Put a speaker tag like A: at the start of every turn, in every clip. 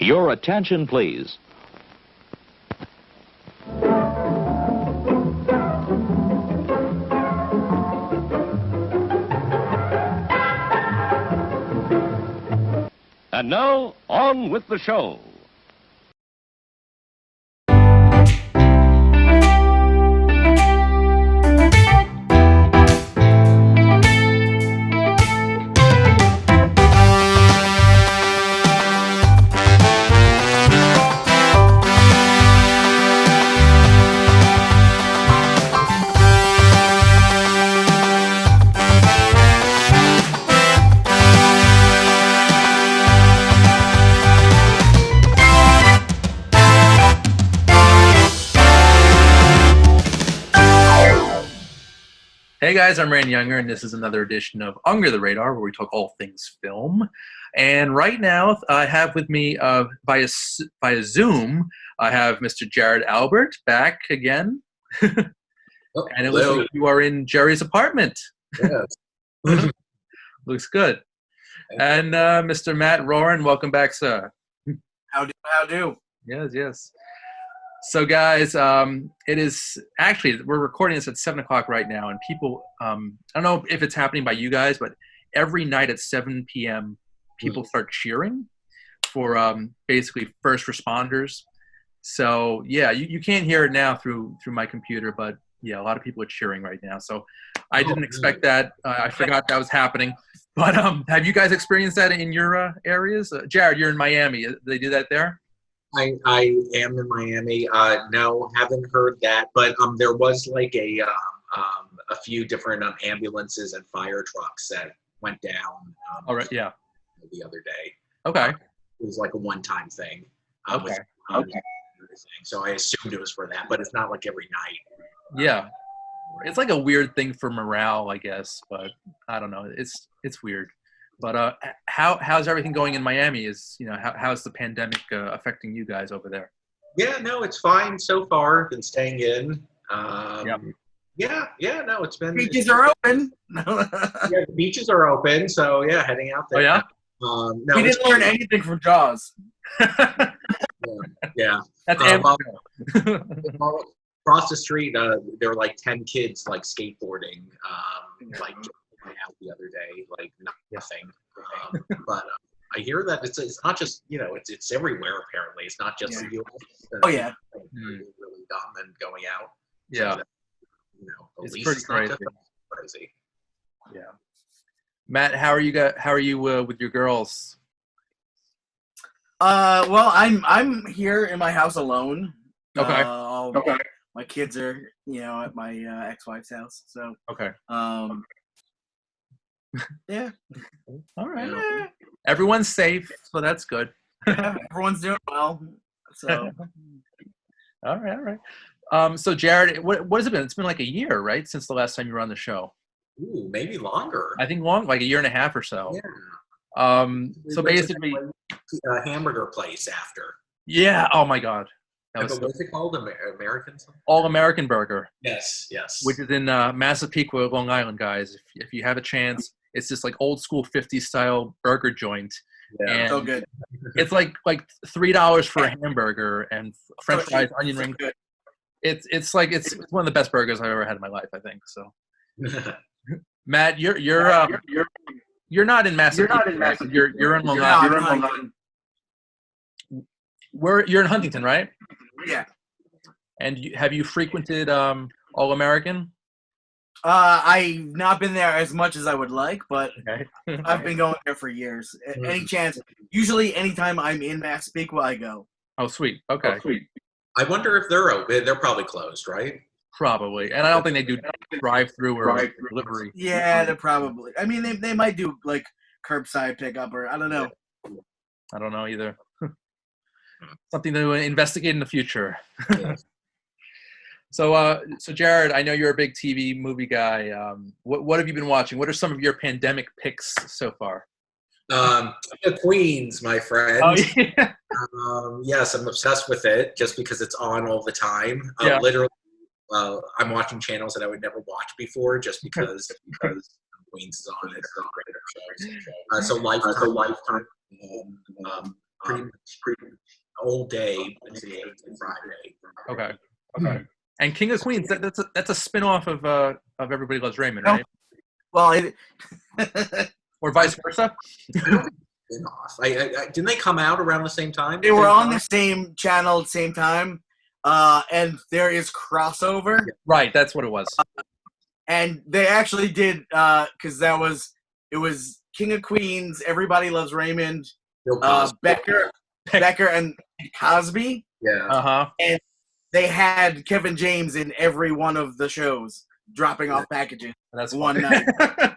A: Your attention, please. And now, on with the show.
B: Hey guys, I'm Randy Younger, and this is another edition of Under the Radar, where we talk all things film. And right now, I have with me via Zoom, I have Mr. Jared Albert back again. And it looks like you are in Jerry's apartment.
C: Yes.
B: Looks good. And Mr. Matt Roren, welcome back, sir.
C: How do?
B: Yes. So, guys, it is actually, we're recording this at 7 o'clock right now, and people, I don't know if it's happening by you guys, but every night at 7 p.m., people start cheering for basically first responders. So, yeah, you can't hear it now through my computer, but yeah, a lot of people are cheering right now. So I didn't expect that. I forgot that was happening. But have you guys experienced that in your areas? Jared, you're in Miami. Do they do that there?
C: I am in Miami. No, haven't heard that. But there was like a few different ambulances and fire trucks that went down.
B: All right, yeah.
C: The other day.
B: Okay.
C: It was like a one-time thing.
B: Okay.
C: So I assumed it was for that, but it's not like every night.
B: Yeah. It's like a weird thing for morale, I guess, but I don't know. It's weird. But how's everything going in Miami? How's the pandemic affecting you guys over there?
C: Yeah, no, it's fine so far. Been staying in. Yeah, no, it's been.
D: Beaches are open.
C: Yeah, the beaches are open, so yeah, heading out there.
B: Oh yeah.
C: No,
D: we didn't learn anything from Jaws.
C: Yeah.
B: That's
C: across the street, there were like 10 kids like skateboarding, like out the other day, like nothing. But I hear that it's not just it's everywhere apparently. It's not just the U.S.
D: Oh yeah.
C: Really dumb and going out.
B: Yeah.
C: So
B: It's
C: least
B: pretty
C: it's not
B: crazy.
C: Crazy.
B: Yeah. Matt, how are you with your girls?
D: Well, I'm here in my house alone.
B: Okay.
D: Okay. My kids are, at my ex-wife's house. So.
B: Okay.
D: Yeah.
B: All right. Everyone's safe, so that's good.
D: Everyone's doing well. So.
B: All right. So Jared, what has it been? It's been like a year, right, since the last time you were on the show?
C: Ooh, maybe longer.
B: I think like a year and a half or so.
C: Yeah.
B: So basically,
C: a hamburger place after.
B: Yeah. Oh my God.
C: What's it called? American something?
B: All American Burger.
C: Yes.
B: Which is in Massapequa, Long Island, guys. If you have a chance, it's just like old school 50s style burger joint.
C: Yeah.
B: And
D: so good.
B: It's like $3 for a hamburger and French fries, onion rings. It's one of the best burgers I've ever had in my life, I think. So, Matt, you're not in Massapequa. You're in Long Island. You're in Huntington, right?
D: Yeah.
B: And have you frequented All American?
D: I've not been there as much as I would like, but
B: Okay.
D: I've been going there for years. Any chance? Usually, anytime I'm in Massapequa, I go.
B: Oh, sweet. Okay.
C: I wonder if they're open. They're probably closed, right?
B: Probably. And I don't think they do drive-through or delivery.
D: Yeah, they're probably. I mean, they might do like curbside pickup or I don't know.
B: I don't know either. Something to investigate in the future. So Jared, I know you're a big TV movie guy. What have you been watching? What are some of your pandemic picks so far?
C: The Queens, my friend.
B: Oh, yeah.
C: Yes, I'm obsessed with it just because it's on all the time.
B: Yeah.
C: Literally, I'm watching channels that I would never watch before just because Queens is on. It's a great show. So Lifetime. Pretty all day Wednesday and Friday.
B: Okay. Okay. And King of Queens, that's a spin-off of Everybody Loves Raymond, right?
D: Well,
B: Or vice versa?
C: I don't think it's been off. Didn't they come out around the same time?
D: they were on the same channel at the same time, and there is crossover.
B: Right, that's what it was.
D: And they actually did, because it was King of Queens, Everybody Loves Raymond,
C: Bill Cosby.
D: Becker, and Cosby.
C: Yeah.
B: Uh-huh.
D: And they had Kevin James in every one of the shows, dropping off packages.
B: That's
D: one
B: funny.
D: night.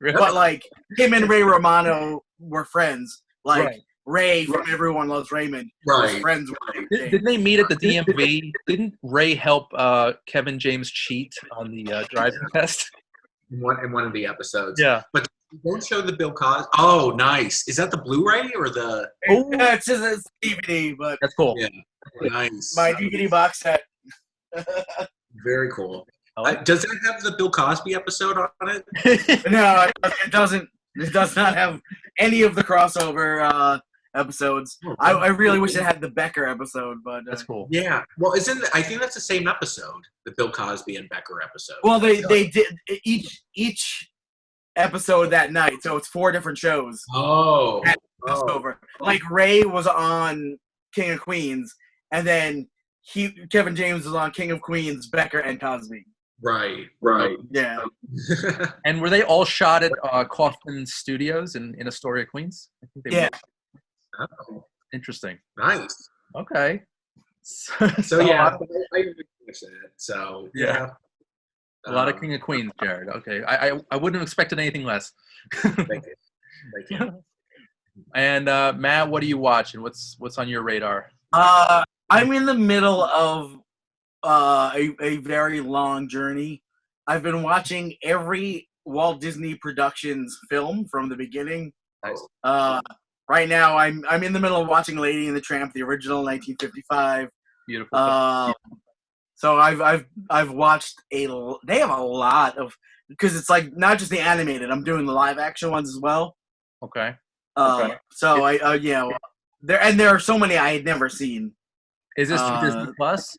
B: Really?
D: But like him and Ray Romano were friends. Like
B: Right.
D: Ray from Everyone Loves Raymond was
C: Right.
D: friends with Ray.
B: Didn't they meet at the DMV? Didn't Ray help Kevin James cheat on the driving test?
C: In one of the episodes.
B: Yeah.
C: But don't show the Bill Cosby. Oh, nice. Is that the Blu-ray or the?
B: Oh.
D: Yeah, it's just a DVD, but
B: That's cool.
C: Yeah. Nice.
D: my DVD box set.
C: Very cool.
B: I like
C: Does that have the Bill Cosby episode on it?
D: No, it doesn't. It does not have any of the crossover episodes. I really wish it had the Becker episode, but
B: That's cool.
C: Yeah. Well, I think that's the same episode, the Bill Cosby and Becker episode.
D: well, they did each episode that night, so it's 4 different shows.
C: Oh.
D: Crossover. Like Ray was on King of Queens, and then Kevin James was on King of Queens, Becker, and Cosby.
C: Right.
D: Yeah.
B: And were they all shot at Kaufman Studios in Astoria, Queens? I think they
D: Yeah.
B: were.
C: Oh,
B: Interesting.
C: nice.
B: Okay.
C: So yeah, I finished that. So
B: Yeah. A lot of King of Queens, Jared. Okay. I wouldn't have expected anything less.
C: Thank you. Thank you.
B: And Matt, what are you watching? What's on your radar?
D: I'm in the middle of a very long journey. I've been watching every Walt Disney Productions film from the beginning.
C: Nice.
D: Right now, I'm in the middle of watching Lady and the Tramp, the original 1955.
B: Beautiful.
D: So I've watched they have a lot of, because it's like not just the animated. I'm doing the live action ones as well.
B: Okay.
D: So there are so many I had never seen.
B: Is this Disney Plus?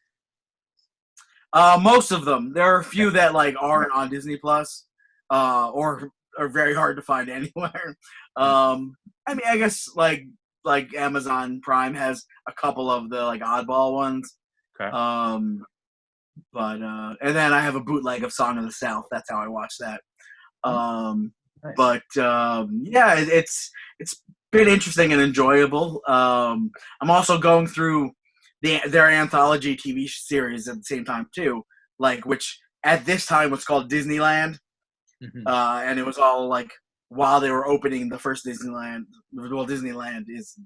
D: Most of them. There are a few that like aren't on Disney Plus, or are very hard to find anywhere. I mean, I guess like Amazon Prime has a couple of the like oddball ones.
B: Okay.
D: But and then I have a bootleg of Song of the South. That's how I watch that.
B: Nice.
D: But yeah, it's been interesting and enjoyable. I'm also going through their anthology TV series at the same time too, like which at this time was called Disneyland, and it was all like while they were opening the first Disneyland. Well, Disneyland is,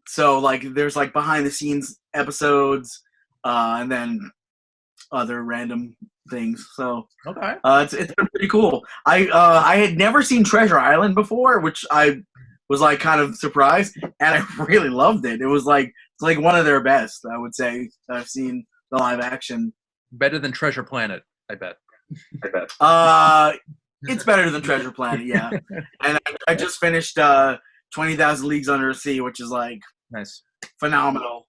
D: so like there's like behind the scenes episodes, and then other random things. So
B: Okay.
D: it's been pretty cool. I had never seen Treasure Island before, which I was like kind of surprised, and I really loved it. It was like it's like one of their best, I would say, that I've seen the live action.
B: Better than Treasure Planet, I bet.
D: It's better than Treasure Planet, yeah. And I just finished 20,000 Leagues Under the Sea, which is like
B: Nice.
D: phenomenal.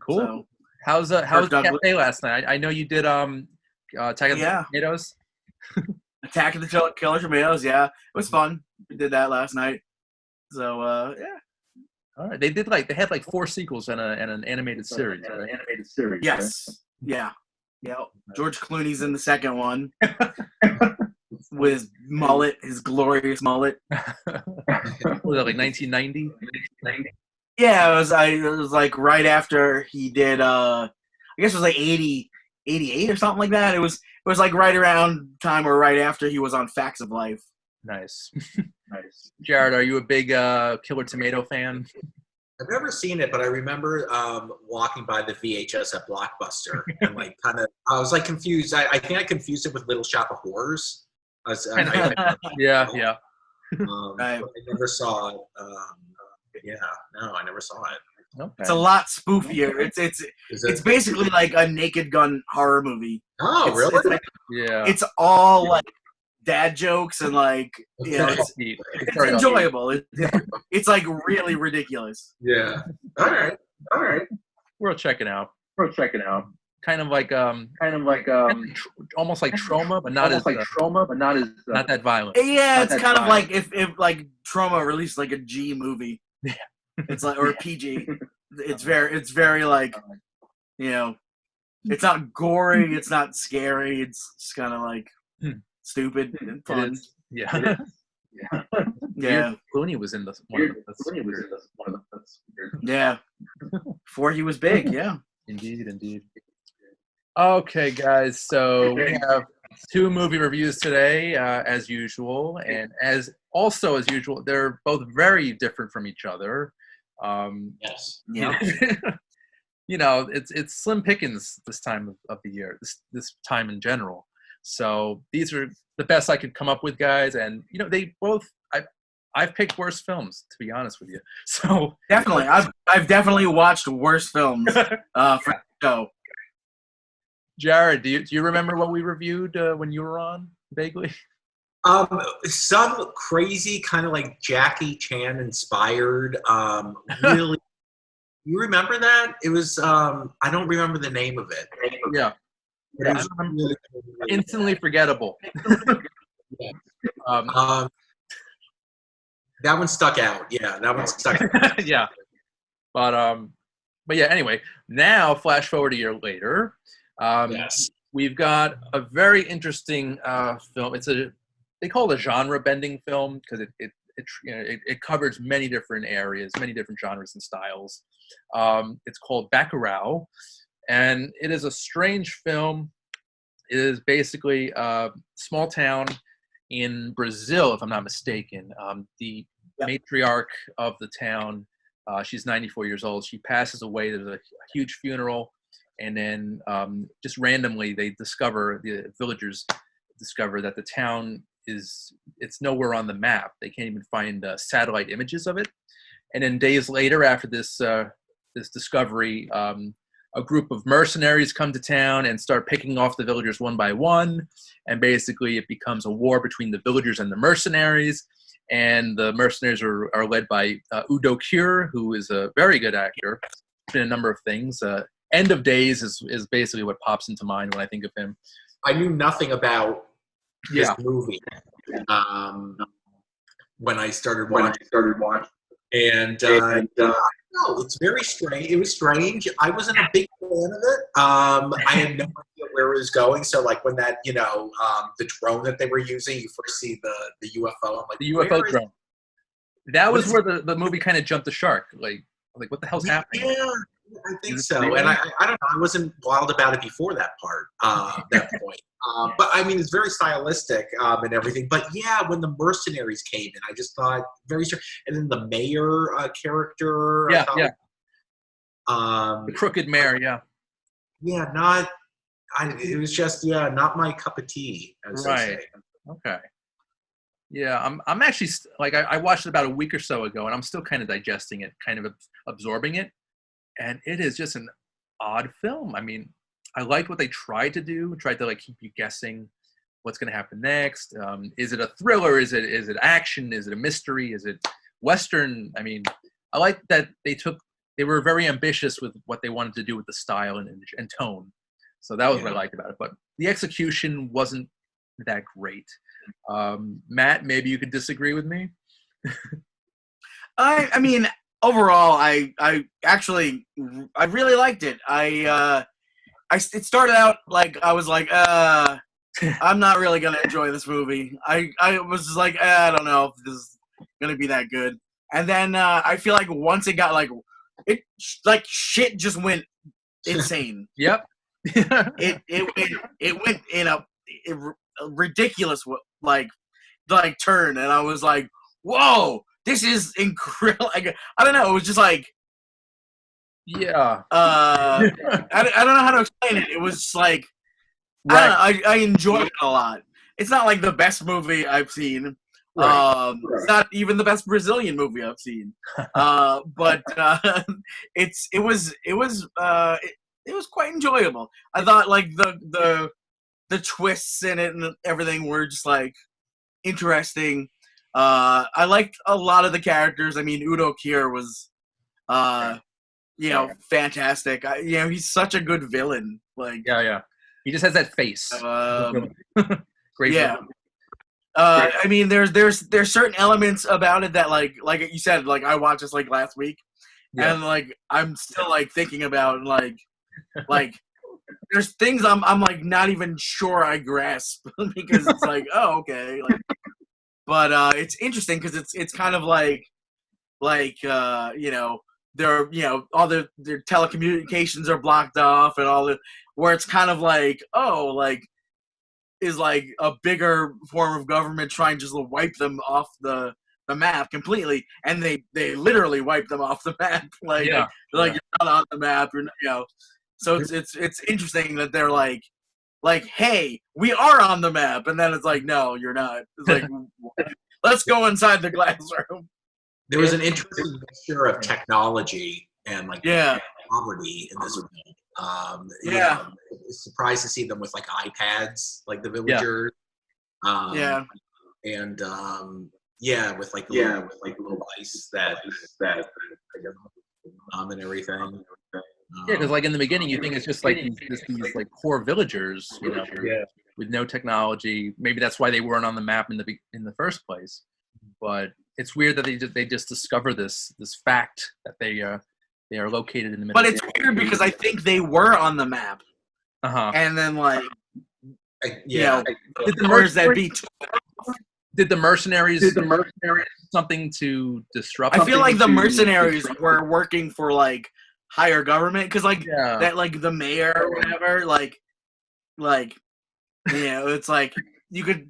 B: Cool.
D: So,
B: How's
D: Kirk Douglas.
B: Cafe last night? I know you did Attack of the Tomatoes.
D: Attack of the Killer Tomatoes, yeah, it was fun. We did that last night. So yeah.
B: All right. They had like 4 sequels and an animated series. Right?
D: Yes. Yeah. Yeah. George Clooney's in the second one with his mullet, his glorious mullet.
B: Was that like 1990?
D: Yeah, it was like right after he did I guess it was like 88 or something like that. It was like right around time or right after he was on Facts of Life.
B: Nice. Nice. Jared, are you a big Killer Tomato fan?
C: I've never seen it, but I remember walking by the VHS at Blockbuster and like kind of, I was like confused. I think I confused it with Little Shop of Horrors.
B: Yeah.
D: Right.
C: I never saw it. I never saw it.
B: Okay.
D: It's a lot spoofier. It's basically like a Naked Gun horror movie.
C: Oh, really?
D: It's like,
B: Yeah.
D: it's all like dad jokes and like it's
B: very
D: enjoyable. It's like really ridiculous.
C: Yeah. All right.
B: Worth checking out. Kind of like almost like Trauma, but not as not that violent.
D: Yeah, it's kind of like if like Trauma released like a G movie.
B: Yeah.
D: It's like, or a PG. It's very like, it's not gory, it's not scary, it's just kind of like stupid and fun.
B: Yeah.
D: Yeah.
B: Clooney was in one of the
D: Yeah. Before he was big, yeah.
B: Indeed. Okay, guys, so we have 2 movie reviews today, as usual, and as usual, they're both very different from each other.
C: Yes.
D: Yeah.
B: It's slim pickings this time of the year, this time in general. So these are the best I could come up with, guys, and they both. I've picked worse films, to be honest with you. So
D: definitely, I've definitely watched worse films for the show.
B: Jared, do you remember what we reviewed when you were on vaguely?
C: Some crazy kind of like Jackie Chan inspired. Really, you remember that? It was I don't remember the name of it.
B: Yeah,
C: But it was really
B: instantly forgettable.
C: Yeah. That one stuck out. Yeah, that one stuck out.
B: Yeah, but yeah. Anyway, now flash forward a year later.
C: Yes.
B: We've got a very interesting film. They call it a genre-bending film because it covers many different areas, many different genres and styles. It's called Bacurau, and it is a strange film. It is basically a small town in Brazil, if I'm not mistaken. The matriarch of the town, she's 94 years old. She passes away. There's a huge funeral. And then just randomly, the villagers discover that the town it's nowhere on the map. They can't even find satellite images of it. And then days later, after this discovery, a group of mercenaries come to town and start picking off the villagers one by one. And basically, it becomes a war between the villagers and the mercenaries. And the mercenaries are led by Udo Kier, who is a very good actor. He's been in a number of things. End of Days is basically what pops into mind when I think of him.
C: I knew nothing about this movie when I started watching. And no, it's very strange. It was strange. I wasn't a big fan of it. I had no idea where it was going. So, like when that, the drone that they were using, you first see the UFO. I'm like,
B: the UFO drone. That was where the movie kind of jumped the shark. Like what the hell's happening?
C: Yeah, I think so. And I don't know. I wasn't wild about it before that part, that point. But I mean, it's very stylistic and everything. But yeah, when the mercenaries came in, I just thought very strange. And then the mayor character.
B: The crooked mayor. Yeah.
C: Yeah, it was just not my cup of tea. As they say.
B: Okay. Yeah, I'm actually I watched it about a week or so ago, and I'm still kind of digesting it, kind of absorbing it, and it is just an odd film. I mean, I liked what they tried to do, to keep you guessing what's going to happen next. Is it a thriller? Is it action? Is it a mystery? Is it Western? I mean, I like that they were very ambitious with what they wanted to do with the style and tone. So that was what I liked about it. But the execution wasn't that great. Matt, maybe you could disagree with me.
D: I mean, overall, I really liked it. It started out like I was like, I'm not really gonna enjoy this movie. I was just like, I don't know if this is gonna be that good. And then I feel like once it got shit just went insane.
B: Yep.
D: it went in a ridiculous turn, and I was like, whoa, this is incredible. I don't know, it was just like, I don't know how to explain it. It was like, I enjoyed it a lot. It's not like the best movie I've seen. It's not even the best Brazilian movie I've seen. But it was quite enjoyable. I thought like the twists in it and everything were just like, interesting. I liked a lot of the characters. I mean, Udo Kier was, fantastic. He's such a good villain. Like,
B: Yeah. He just has that face. Great.
D: Yeah.
B: Villain.
D: I mean, there's certain elements about it that like you said, like I watched this like last week, and like I'm still like thinking about like there's things I'm like not even sure I grasp because it's like, oh, okay, like, but it's interesting because it's kind of like they're all their telecommunications are blocked off and all the where it's kind of like, oh, like is like a bigger form of government trying just to wipe them off the map completely, and they literally wipe them off the map. Like, you're not on the map. You're not, So it's interesting that they're like, hey, we are on the map, and then it's like, no, you're not. It's like, let's go inside the glass room.
C: There was an interesting mixture of technology and like poverty in this film. Surprised to see them with like iPads, like the villagers. And with like the little device that and everything.
B: Because like in the beginning, you think it's just like these like poor villagers, with no technology. Maybe that's why they weren't on the map in the first place. But it's weird that they just discover this fact that they are located in the middle.
D: But it's weird because I think they were on the map, and then
B: did the mercenaries something to disrupt?
D: I feel like the mercenaries were working for like higher government because that like the mayor or whatever it's like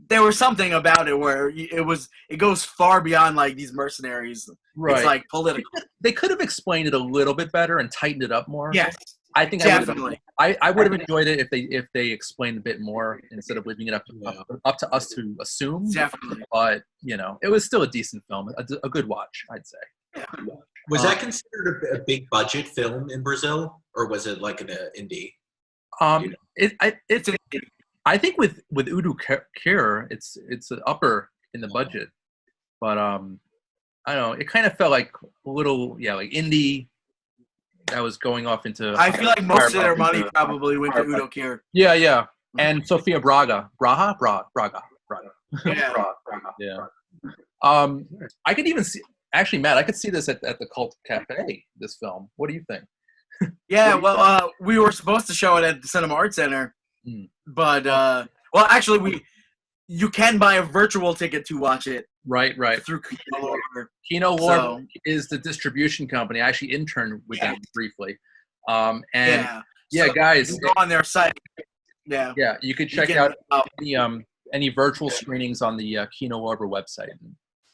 D: there was something about it where it goes far beyond like these mercenaries. Right. It's like political.
B: They could have explained it a little bit better and tightened it up more.
D: Yes.
B: I think
D: definitely.
B: I would have enjoyed it if they explained a bit more instead of leaving it up to us to assume.
D: Definitely.
B: But it was still a decent film, a good watch, I'd say.
D: Yeah.
C: Was that considered a big budget film in Brazil, or was it like an indie?
B: I think with Udo Kier, it's an upper in the budget, but I don't know. It kind of felt like a little like indie that was going off into.
D: I feel like most of their money probably went to Udo Kier.
B: Yeah, and Sofia Braga. Yeah. I could even see. Actually, Matt, I could see this at the Cult Cafe. This film. What do you think?
D: Yeah, we were supposed to show it at the Cinema Art Center, but actually, you can buy a virtual ticket to watch it.
B: Right.
D: Through Kino Lorber.
B: Kino Lorber is the distribution company. I actually interned with them briefly. Guys,
D: you can go on their site. Yeah,
B: you could check out any virtual screenings on the Kino Lorber website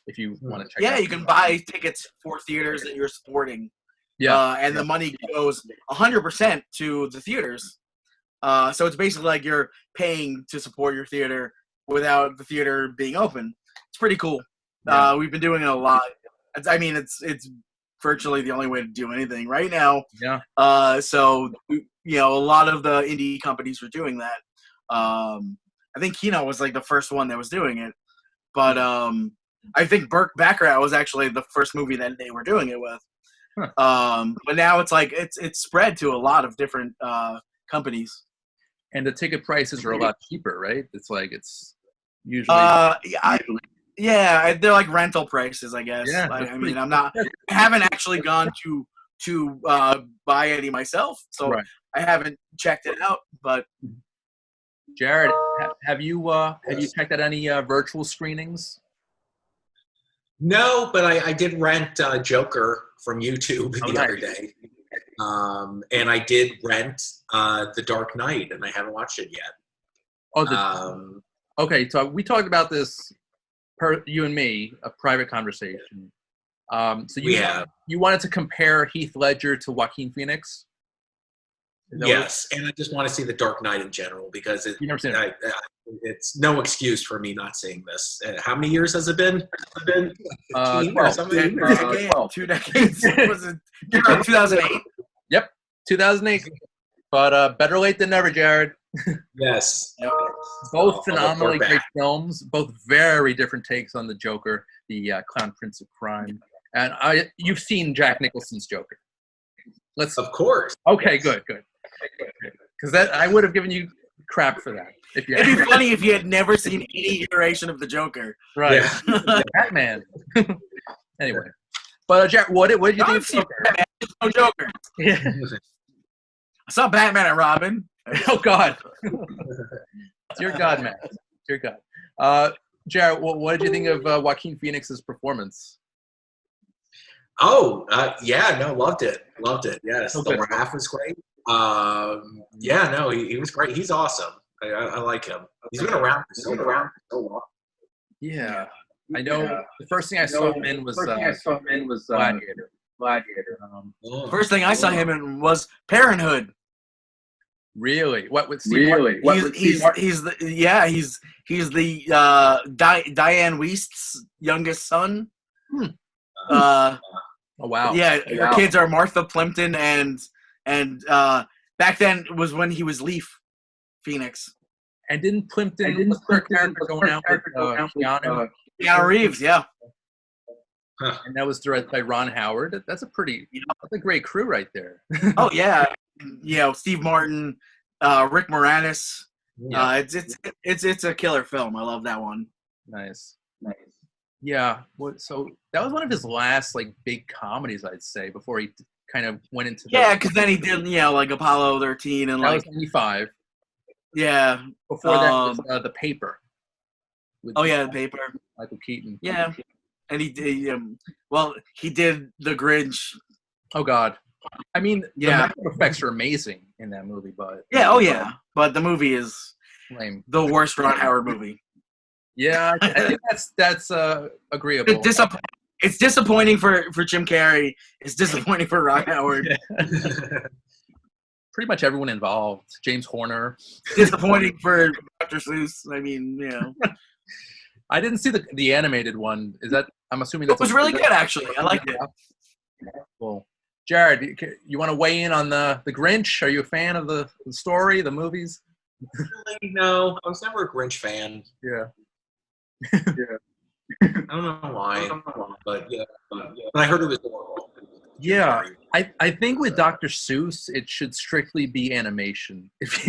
B: if you want to check.
D: Yeah, you can buy tickets for theaters that you're supporting. And the money goes 100% to the theaters. So it's basically like you're paying to support your theater without the theater being open. It's pretty cool. We've been doing it a lot. I mean, it's virtually the only way to do anything right now.
B: Yeah.
D: So a lot of the indie companies were doing that. I think Kino was like the first one that was doing it, but I think Bacurau was actually the first movie that they were doing it with. But now it's like it's spread to a lot of different companies.
B: And the ticket prices are a lot cheaper, right? It's usually
D: they're like rental prices, I guess.
B: Yeah,
D: I mean, I haven't actually gone to buy any myself, so I haven't checked it out. But
B: Jared, have you checked out any virtual screenings?
C: No, but I did rent Joker from YouTube the other day. And I did rent The Dark Knight, and I haven't watched it yet.
B: Okay, so we talked about this, you and me, a private conversation. So you wanted to compare Heath Ledger to Joaquin Phoenix?
C: Yes, and I just want to see The Dark Knight in general because it's no excuse for me not seeing this. How many years has it been? 12 or something?
D: 2 decades. Was it 2008?
B: Yep, 2008. But better late than never, Jared.
C: Yes.
B: Both phenomenally
C: report
B: great
C: back.
B: films. Both very different takes on the Joker, the Clown Prince of Crime. And you've seen Jack Nicholson's Joker.
C: Of course.
B: Okay, good. Because that I would have given you crap for that. If you
D: It'd be funny if you had never seen any iteration of the Joker.
B: right,
C: Yeah.
B: Batman. Anyway, but Jack, what did you think
D: I've
B: of
D: seen
B: Joker?
D: Batman, there's no Joker.
B: Yeah.
D: I saw Batman and Robin.
B: Oh God, dear God, man, dear God. Jared, what did you think of Joaquin Phoenix's performance?
C: Oh, yeah, no, loved it. Yes,
B: Okay.
C: the laugh was great. Yeah, no, he was great. He's awesome. I like him. He's been around for so long.
B: Yeah, I know. The first thing I saw him in was Gladiator.
C: Oh.
D: First thing I saw him in was Parenthood.
B: Really? What with Steve Martin?
D: He's the Diane Weist's youngest son.
B: Oh wow.
D: Yeah, her kids are Martha Plimpton and back then was when he was Leaf Phoenix.
B: And didn't Plimpton was her character going out with Keanu?
D: Keanu Reeves, yeah.
B: And that was directed by Ron Howard. That's a great crew right there.
D: Oh yeah, Steve Martin, Rick Moranis.
B: Yeah.
D: It's a killer film. I love that one.
B: Nice. Yeah. So that was one of his last like big comedies, I'd say, before he kind of went into
D: because then he did like Apollo 13 and
B: that
D: like
B: was 95.
D: yeah.
B: Before that was The Paper. With
D: The Paper.
B: Michael Keaton.
D: Yeah, and he did. He did The Grinch.
B: Oh God. I mean, the
D: Yeah.
B: makeup effects are amazing in that movie, but
D: Yeah. But the movie is
B: lame.
D: the worst Ron Howard movie.
B: Yeah, I think that's agreeable.
D: It's disappointing for Jim Carrey. It's disappointing for Ron Howard.
B: Pretty much everyone involved. James Horner.
D: Disappointing for Dr. Seuss. I mean,
B: I didn't see the animated one. Is that? I'm assuming
D: it
B: that's
D: was really good actually. I liked it.
B: Cool. Jared, you want to weigh in on the Grinch? Are you a fan of the story, the movies?
C: Really, no, I was never a Grinch fan.
B: Yeah.
C: I don't know why, but I heard it was horrible.
B: Yeah, I think with Dr. Seuss, it should strictly be animation. If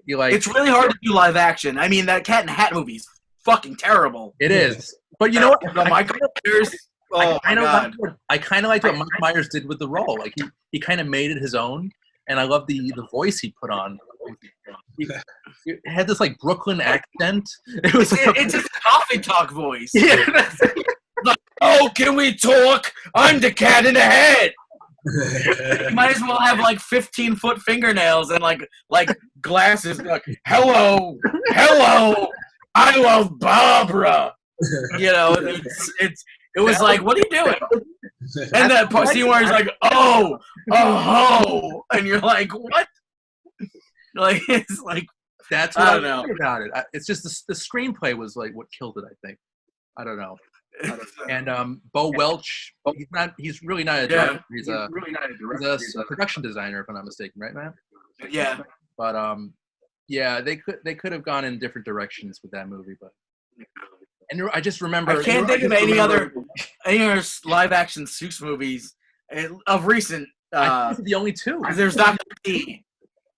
B: you like,
D: It's really hard to do live action. I mean, that Cat in the Hat movie's fucking terrible.
B: it is. But you know what?
D: The Michael Myers. Oh my God.
B: I kind of liked what Mike Myers did with the role. Like he kind of made it his own, and I love the voice he put on. He had this like Brooklyn accent. It was
D: It's his coffee talk voice.
B: yeah.
D: Like, oh, can we talk? I'm the Cat in the Hat. You might as well have like 15-foot fingernails and like glasses. Like, hello, I love Barbara. It was like, what are you doing? And that scene where he's like, oh, and you're like, what? Like it's like
B: That's what I don't know about it. It's just the screenplay was like what killed it. I think. I don't know. And Bo Welch, he's really not a director. He's a production designer, if I'm not mistaken, right, man?
D: Yeah.
B: But yeah, they could have gone in different directions with that movie, but and I just remember
D: I can't think of any other live action Seuss movies of recent.
B: I think it's the only two.
D: There's Dr. T,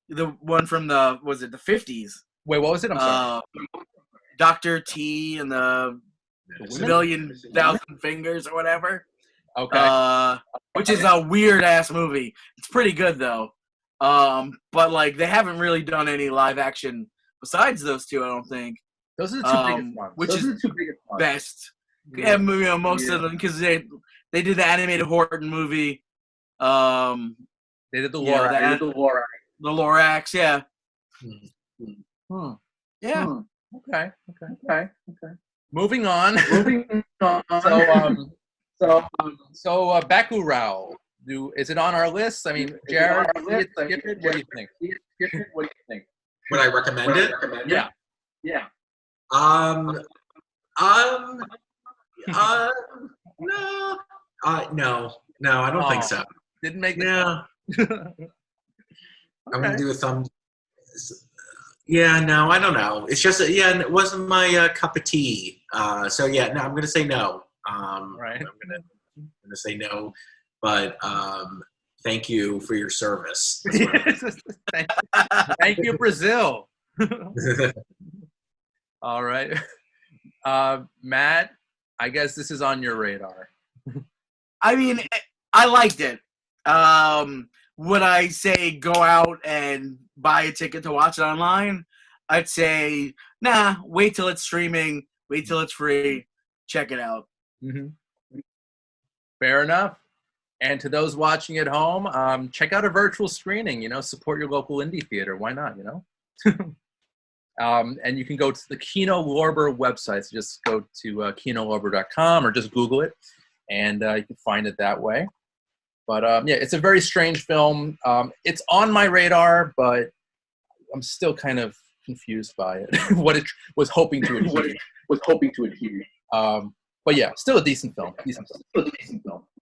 D: the one from the 50s.
B: Wait, what was it? I'm sorry.
D: Dr. T and the $1,000,000 fingers or whatever.
B: Okay.
D: Which is a weird ass movie. It's pretty good though. But like they haven't really done any live action besides those two. I don't think.
B: Those are the two biggest ones.
D: Which is the two biggest ones. Best. Yeah, most of them because they did the animated Horton movie.
B: They did the Lorax.
D: The Lorax, yeah. Yeah.
B: Okay. Moving on. So Bacurau. Is it on our list? I mean, Jared, skip it. What do you think?
C: Would I recommend it?
B: Yeah.
C: No. No, I don't think so.
B: Didn't make
C: no. I'm gonna do a thumb. Yeah, no, I don't know. It's just it wasn't my cup of tea. So yeah, no, I'm gonna say no.
B: Right.
C: I'm gonna say no, but thank you for your service. That's what
B: Thank you, Brazil. All right. Matt, I guess this is on your radar.
D: I mean, I liked it. Would I say go out and buy a ticket to watch it online? I'd say, nah, wait till it's streaming, wait till it's free, check it out.
B: Mm-hmm. Fair enough. And to those watching at home, check out a virtual screening, support your local indie theater. Why not, And you can go to the Kino Lorber website. So just go to kinolorber.com or just Google it, and you can find it that way. But yeah, it's a very strange film. It's on my radar, but I'm still kind of confused by it. What it was hoping to achieve. But yeah, still a decent film.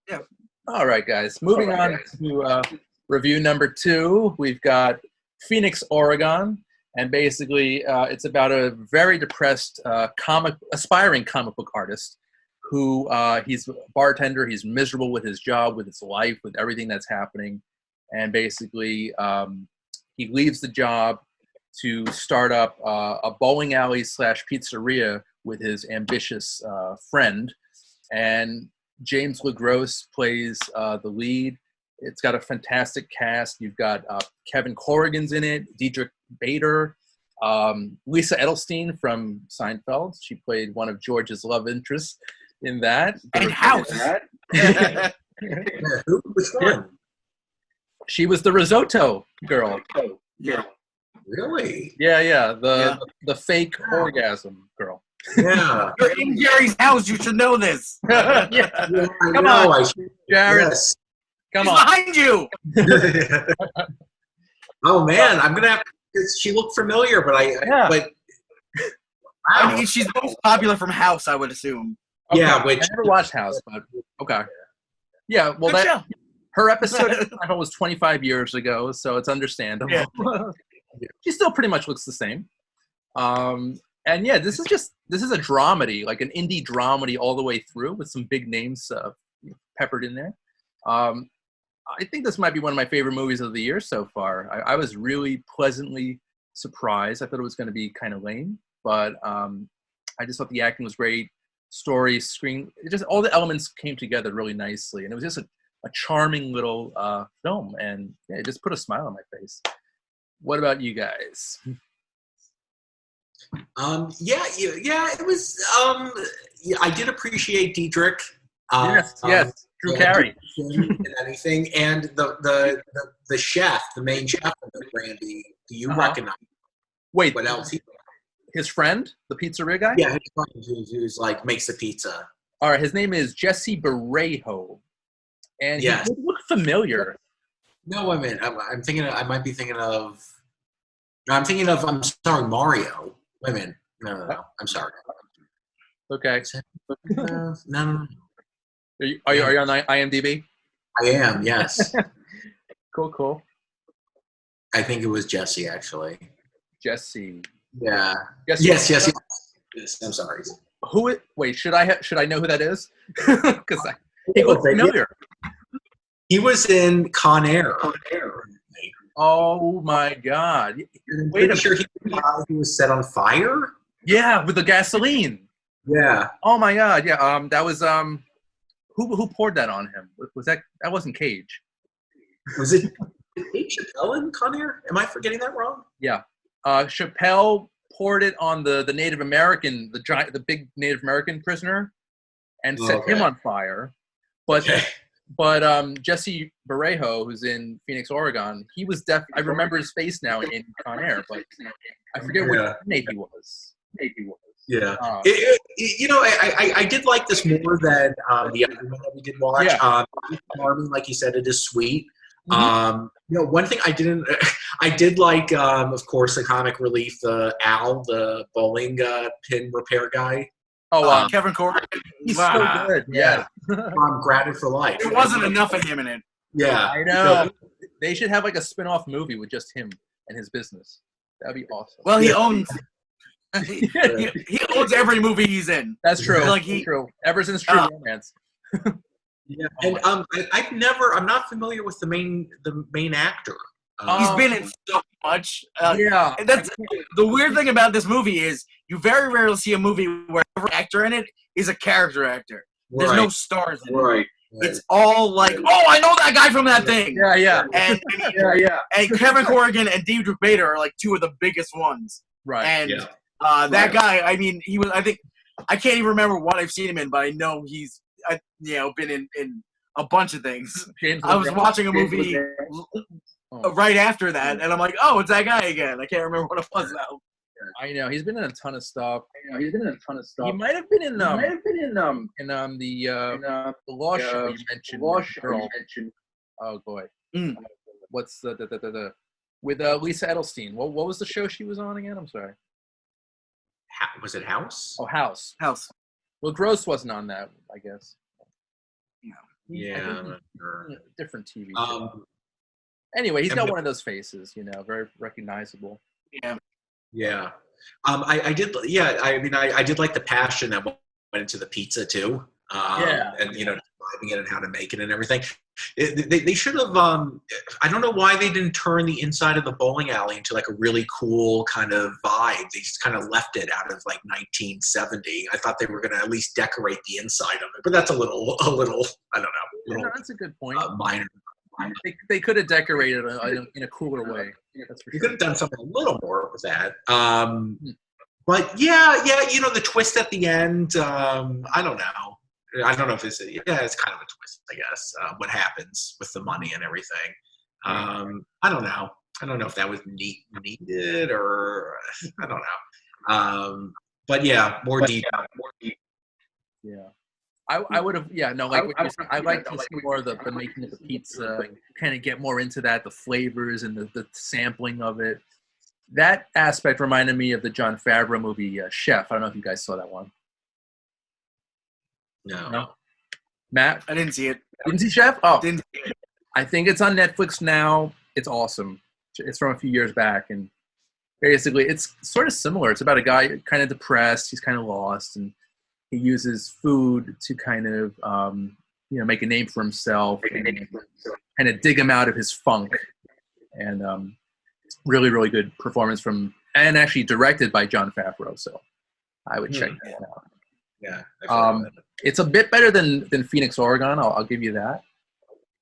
D: Yeah.
B: All right, guys. Moving on to review number 2. We've got Phoenix, Oregon. And basically, it's about a very depressed aspiring comic book artist who he's a bartender. He's miserable with his job, with his life, with everything that's happening. And basically, he leaves the job to start up a bowling alley / pizzeria with his ambitious friend. And James LeGros plays the lead. It's got a fantastic cast. You've got Kevin Corrigan's in it, Diedrich Bader, Lisa Edelstein from Seinfeld. She played one of George's love interests in that.
D: And House.
C: Which one?
B: She was the risotto girl.
D: Yeah.
C: Really?
B: Yeah. The fake orgasm girl.
C: Yeah.
D: You're in Jerry's house. You should know this.
B: Yeah.
C: Come
B: on, Jared.
C: Yes.
B: Come
D: He's
B: on.
D: behind you.
C: Oh man, I'm gonna have. She looked familiar, but
B: Yeah.
C: But wow.
D: I mean, she's most popular from House, I would assume.
B: Okay.
C: Yeah, which
B: I never watched House, but okay. Yeah, well,
D: Good show.
B: her episode was 25 years ago, so it's understandable.
D: Yeah.
B: She still pretty much looks the same. And yeah, this is a dramedy, like an indie dramedy all the way through with some big names peppered in there. I think this might be one of my favorite movies of the year so far. I was really pleasantly surprised. I thought it was going to be kind of lame, but I just thought the acting was great. Story, screen, just all the elements came together really nicely, and it was just a charming little film, and yeah, it just put a smile on my face. What about you guys?
C: It was. I did appreciate Diedrich.
B: Yes, Drew Carey.
C: And anything, and the chef, the main chef of the Brandy. Do you recognize?
B: Wait,
C: what else?
B: His friend, the pizzeria guy?
C: Yeah, his friend who's like makes the pizza.
B: All right, his name is Jesse Barejo, and he looked familiar.
C: No, wait a minute. I'm thinking. I might be thinking of. No, I'm thinking of. I'm sorry, Mario. Wait a minute. No. I'm sorry.
B: Okay.
C: No.
B: Are you on IMDb?
C: I am. Yes.
B: Cool.
C: I think it was Jesse, actually.
B: Jesse.
C: Yeah.
B: Jesse.
C: Yes. I'm sorry.
B: Wait, should I know who that is? Because he looks familiar.
C: He was in Con Air.
B: Oh my God!
C: Wait, I'm sure he was set on fire.
B: Yeah, with the gasoline.
C: Yeah.
B: Oh my God! Yeah. That was who poured that on him? Was that wasn't Cage?
C: Was it Dave Chappelle in Con Air? Am I forgetting that wrong?
B: Yeah. Chappelle poured it on the Native American, the big Native American prisoner, and set him on fire. But Jesse Barejo, who's in Phoenix, Oregon, he was I remember his face now in Con Air, but I forget which inmate he was.
C: Yeah. I did like this more than the other one that we did watch.
B: Yeah.
C: Charming, like you said, it is sweet.
B: Mm-hmm.
C: One thing I did like, of course, the comic relief, Al, the bowling pin repair guy.
D: Oh, Kevin Corrigan.
B: He's so good. Yeah.
C: Grounded for life.
D: There wasn't enough of him in it.
C: Yeah.
B: I know. They should have like a spin-off movie with just him and his business. That'd be awesome.
D: Well, he owns. he owns every movie he's in.
B: That's true.
D: Like
B: true. Ever since True Romance.
C: Yeah, and I'm not familiar with the main actor.
D: He's been in so much.
B: Yeah.
D: And that's the weird thing about this movie is you very rarely see a movie where every actor in it is a character actor. There's no stars in it. It's all like, oh, I know that guy from that thing.
B: Yeah.
D: And And Kevin Corrigan and Diedrich Bader are like two of the biggest ones.
B: Right.
D: And that guy, I mean, he was. I think I can't even remember what I've seen him in, but I know he's been in a bunch of things. I was watching a movie right after that, and I'm like, oh, it's that guy again. I can't remember what it was now.
B: I know he's been in a ton of stuff.
E: He's been in a ton of stuff.
B: He might have been in the Law Show you mentioned. Oh boy. What's the with Lisa Edelstein? What was the show she was on again? I'm sorry.
C: Was it House?
B: Oh, House. Well, Gross wasn't on that, I guess.
C: Yeah, I'm not sure.
B: Different TV show. Anyway, he's got one of those faces, very recognizable.
C: Yeah. I did. Yeah. I mean, I did like the passion that went into the pizza too. And describing it and how to make it and everything. They should have. I don't know why they didn't turn the inside of the bowling alley into like a really cool kind of vibe. They just kind of left it out of like 1970. I thought they were going to at least decorate the inside of it, but that's a little. I don't know.
B: That's a good point.
C: Minor.
B: They could have decorated it in a cooler way. That's for sure.
C: You could have done something a little more with that. But yeah, the twist at the end. I don't know. I don't know if it's kind of a twist, I guess. What happens with the money and everything. I don't know. I don't know if that was needed or I don't know. But yeah, more deep.
B: Yeah. I would have, I'd like to see more of the making of the pizza, kind of get more into that, the flavors and the sampling of it. That aspect reminded me of the Jon Favreau movie, Chef. I don't know if you guys saw that one.
C: No.
B: Matt?
D: I didn't see it.
B: Didn't see Chef? Oh.
D: Didn't see it.
B: I think it's on Netflix now. It's awesome. It's from a few years back. And basically, it's sort of similar. It's about a guy kind of depressed. He's kind of lost. And he uses food to kind of, make a name for himself and kind of dig him out of his funk. And really, really good performance and actually directed by Jon Favreau. So I would check that one out.
C: Yeah.
B: It's a bit better than Phoenix, Oregon. I'll give you that.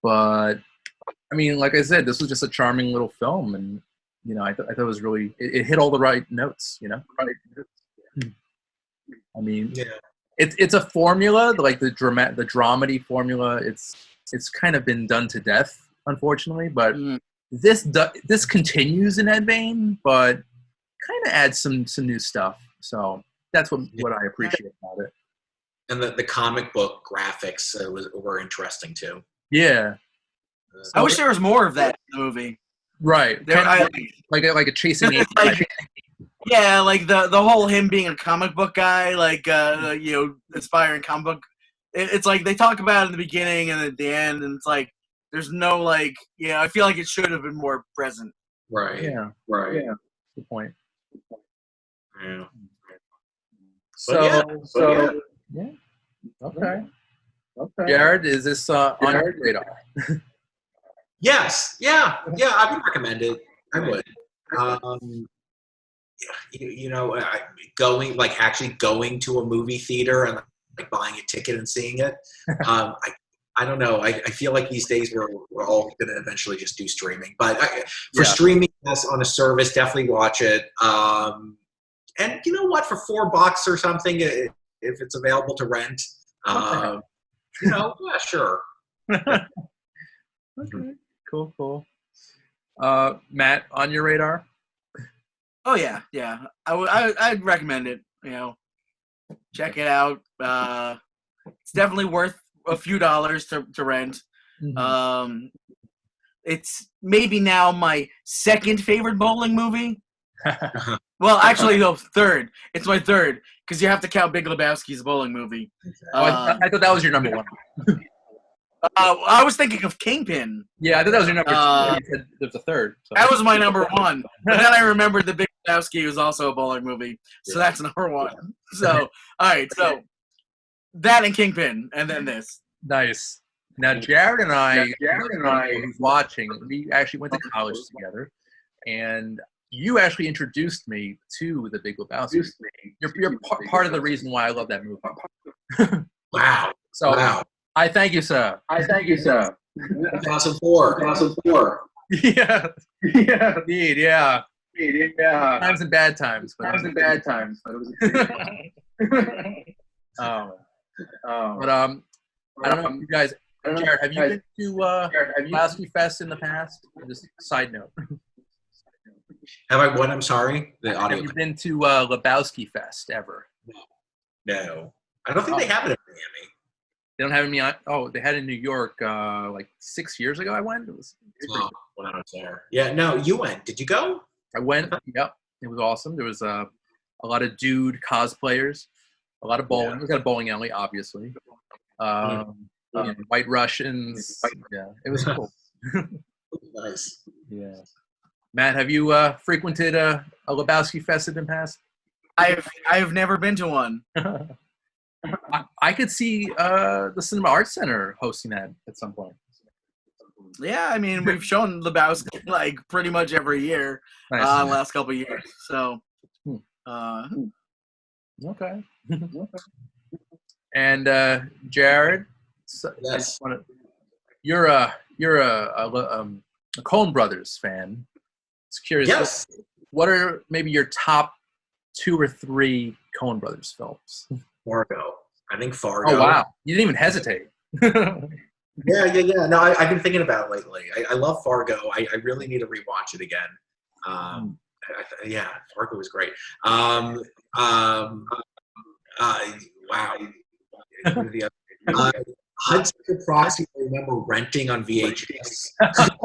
B: But I mean, like I said, this was just a charming little film, and I thought it was really it hit all the right notes. I mean, it's a formula like the dramedy formula. It's kind of been done to death, unfortunately. But this continues in that vein, but kind of adds some new stuff. So that's what I appreciate about it.
C: And the comic book graphics were interesting too.
B: Yeah.
D: I wish there was more of that in the movie.
B: Right. Like a chasing Amy.
D: Yeah, like the whole him being a comic book guy, like inspiring comic book. It's like they talk about it in the beginning and at the end, and it's like there's no I feel like it should have been more present.
C: Right.
B: Yeah.
C: Right.
B: Yeah. Good point.
C: Yeah.
B: So yeah. Okay. Jared, is this on your radar?
C: Yes. Yeah. I would recommend it. I would. Actually going to a movie theater and like buying a ticket and seeing it. I don't know. I feel like these days we're all going to eventually just do streaming. But for streaming this on a service, definitely watch it. And you know what? For $4 or something, if it's available to rent, sure.
B: Okay. Cool. Matt, on your radar?
D: Oh yeah. I'd recommend it. Check it out. It's definitely worth a few dollars to rent. Mm-hmm. It's maybe now my second favorite bowling movie. Well, actually, no, third. It's my third because you have to count Big Lebowski's bowling movie.
B: I thought that was your number one.
D: I was thinking of Kingpin.
B: Yeah, I thought that was your number two. You said there's a third. So.
D: That was my number one. But then I remembered the Big Lebowski was also a bowling movie, so that's number one. So, all right, so that and Kingpin, and then this.
B: Nice. Now, Jared and I, who's watching, we actually went to college together, and you actually introduced me to The Big Lebowski. You're part of the reason why I love that movie.
C: Wow.
B: So,
C: wow.
B: I thank you, sir.
C: 2004.
B: Yeah. Indeed, yeah. Times and bad times. But it was but I don't know if you guys, Jared, have you been to Lebowski Fest in the past? Just side note.
C: Have I what? I'm sorry. The audio.
B: Have you been to Lebowski Fest ever?
C: No. I don't think they have it in Miami.
B: They don't have any. Oh, they had it in New York like 6 years ago. I went. It was
C: when I was there. Yeah, no, you went. Did you go?
B: I went. Yep, it was awesome. There was a lot of dude cosplayers, a lot of bowling. We got a bowling alley, obviously. White Russians. Yeah, it was cool.
C: Nice.
B: Yeah. Matt, have you frequented a Lebowski Fest in the past?
D: I've never been to one.
B: I could see the Cinema Arts Center hosting that at some point.
D: Yeah, I mean, we've shown Lebowski like pretty much every year the last couple of years. So,
B: okay. And Jared,
C: Yes.
B: you're a Coen Brothers fan. It's curious.
C: Yes.
B: What are maybe your top 2 or 3 Coen Brothers films?
C: Fargo. I think Fargo.
B: Oh wow! You didn't even hesitate.
C: Yeah. No, I've been thinking about it lately. I love Fargo. I really need to rewatch it again. Fargo was great. Wow. Hudson Proxy, I remember renting on VHS.